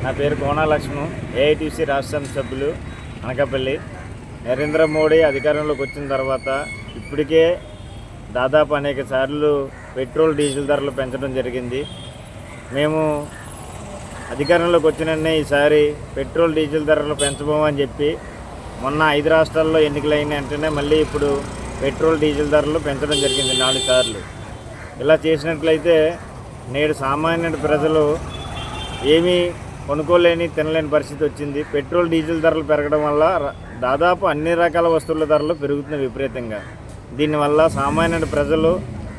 నా పేరు కోనా లక్ష్మణ్, ఏఐటీసీ రాష్ట్ర సభ్యులు, అనకాపల్లి. నరేంద్ర మోడీ అధికారంలోకి వచ్చిన తర్వాత ఇప్పటికే దాదాపు అనేక సార్లు పెట్రోల్ డీజిల్ ధరలు పెంచడం జరిగింది. మేము అధికారంలోకి వచ్చిన ఈసారి పెట్రోల్ డీజిల్ ధరలు పెంచబోమని చెప్పి మొన్న 5 రాష్ట్రాల్లో ఎన్నికలైన వెంటనే మళ్ళీ ఇప్పుడు పెట్రోల్ డీజిల్ ధరలు పెంచడం జరిగింది 4 సార్లు. ఇలా చేసినట్లయితే నేడు సామాన్య ప్రజలు ఏమీ కొనుక్కోలేని తినలేని పరిస్థితి వచ్చింది. పెట్రోల్ డీజిల్ ధరలు పెరగడం వల్ల దాదాపు అన్ని రకాల వస్తువుల ధరలు పెరుగుతున్నాయి విపరీతంగా. దీనివల్ల సామాన్య ప్రజలు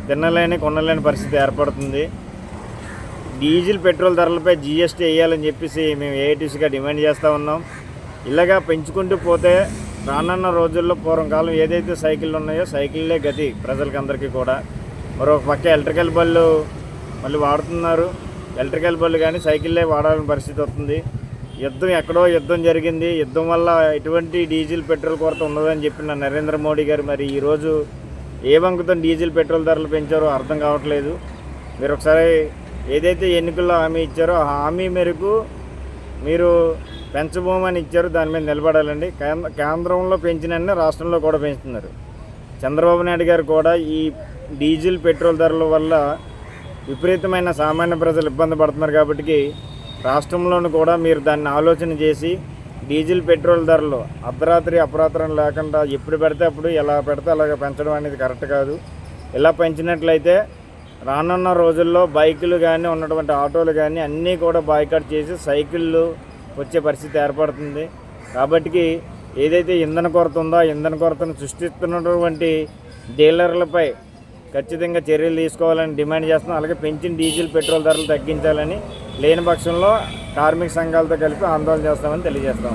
తినలేని కొనలేని పరిస్థితి ఏర్పడుతుంది. డీజిల్ పెట్రోల్ ధరలపై జీఎస్టీ వేయాలని చెప్పేసి మేము ఏఐటీసీగా డిమాండ్ చేస్తూ ఉన్నాం. ఇలాగా పెంచుకుంటూ పోతే రానున్న రోజుల్లో పూర్వకాలం ఏదైతే సైకిళ్ళు ఉన్నాయో సైకిళ్ళే గతి ప్రజలకందరికీ కూడా. మరొక పక్క ఎలక్ట్రికల్ బళ్ళు మళ్ళీ వాడుతున్నారు. ఎలక్ట్రికల్ బళ్ళు కానీ సైకిళ్ళే వాడాలని పరిస్థితి వస్తుంది. ఎక్కడో యుద్ధం జరిగింది. యుద్ధం వల్ల ఎటువంటి డీజిల్ పెట్రోల్ కొరత ఉండదని చెప్పిన నరేంద్ర మోడీ గారు మరి ఈరోజు ఏ వంకతో డీజిల్ పెట్రోల్ ధరలు పెంచారో అర్థం కావట్లేదు. మీరు ఒకసారి ఏదైతే ఎన్నికల్లో హామీ ఇచ్చారో ఆ హామీ మేరకు మీరు పెంచబోమని ఇచ్చారు, దాని మీద నిలబడాలండి. కేంద్రంలో పెంచినన్ని రాష్ట్రంలో కూడా పెంచుతున్నారు. చంద్రబాబు నాయుడు గారు కూడా ఈ డీజిల్ పెట్రోల్ ధరల వల్ల విపరీతమైన సామాన్య ప్రజలు ఇబ్బంది పడుతున్నారు కాబట్టి రాష్ట్రంలోనూ కూడా మీరు దాన్ని ఆలోచన చేసి డీజిల్ పెట్రోల్ ధరలు అర్ధరాత్రి అపరాత్రం లేకుండా ఎప్పుడు పెడితే అప్పుడు ఎలా పెడితే అలాగ పెంచడం అనేది కరెక్ట్ కాదు. ఇలా పెంచినట్లయితే రానున్న రోజుల్లో బైకులు కానీ ఉన్నటువంటి ఆటోలు కానీ అన్నీ కూడా బాయ్కాట్ చేసి సైకిళ్ళు వచ్చే పరిస్థితి ఏర్పడుతుంది. కాబట్టి ఏదైతే ఇంధన కొరత ఉందో ఆ ఇంధన కొరతను సృష్టిస్తున్నటువంటి డీలర్లపై ఖచ్చితంగా చర్యలు తీసుకోవాలని డిమాండ్ చేస్తున్నాం. అలాగే పెంచిన డీజిల్ పెట్రోల్ ధరలు తగ్గించాలని, లేని పక్షంలో కార్మిక సంఘాలతో కలిపి ఆందోళన చేస్తామని తెలియజేస్తాం.